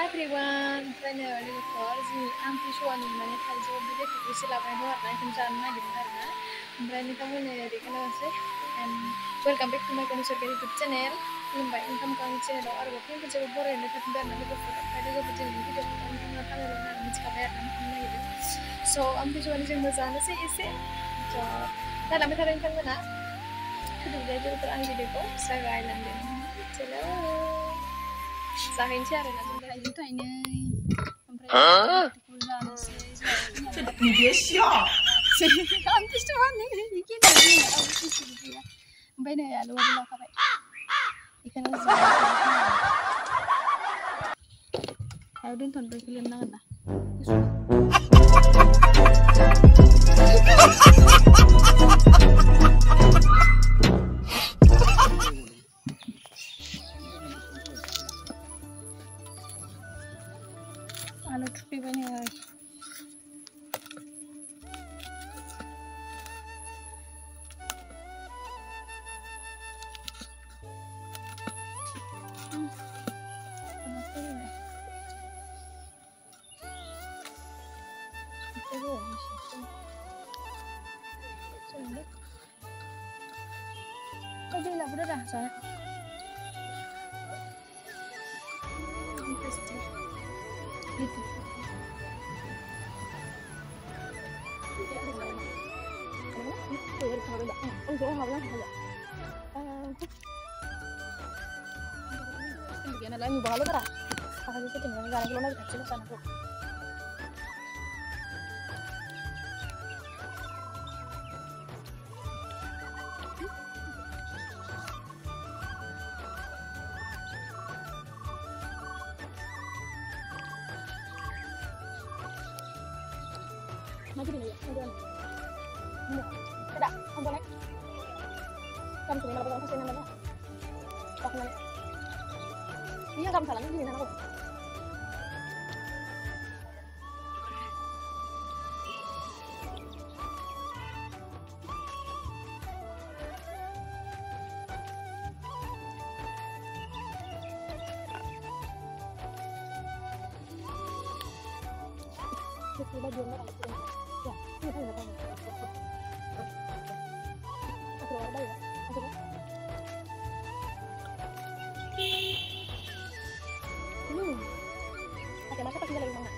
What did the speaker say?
everyone, friendly viewers, आमथिसुवानि माने थाइजौ बिलाइफोरखौ एसे लाबोनानै दं आरोना बेखौनो जानो नागिरदों आरोना ओमफ्राय नोंथांमोननो देखायनोसै वेलकाम बेक टु माय कनिसरकारि इउटुब चेनेल खुलुमबाय नोंथांमोनखौ आंनि चेनेलाव आरोबाव फिन खनसेबो बरायनो थाफिनबाय आरोना लोगोफोर ओमफ्राय लोगोफोर दिनैनि भिडिअखौ नोंथाङा थांनाय आरो मिथिखाबाय आरोना मा खालामनो नागिरदों स' आमथिसुवानि जोंबो जानोसै एसे स' नायलांबाय थादों नोंथांमोना फुदुंजाय लोगोफोर आंनि भिडिअखौ जागायलांदों चलो जाहैनोसै आरोना जों थाइजौ थाइनै ओमफ्राय जानोसै你别笑。आमथिसुवानि ओमफ्राय नै आलुआबो लाखाबाय बेखौनो आरो दोनथ'नो बेखौ लिरनांगोन ना आलु थुफ्लेबाय नै Kau jadi lapar dah, saya. Itu. Begini lah, ini bahalu berah. Aku sih tinggal negara kalau nak kecil sana tu. Maju dulu ya, maju. Tidak, kamu naik. Kamu sini malah pegang sini mana? Kamu naik. Iya kamu salah nih sana aku. Coba dia merah. Ya, ini kan enggak tahu. Aku ada ya. Aku. Oke, masa pasti lagi mana?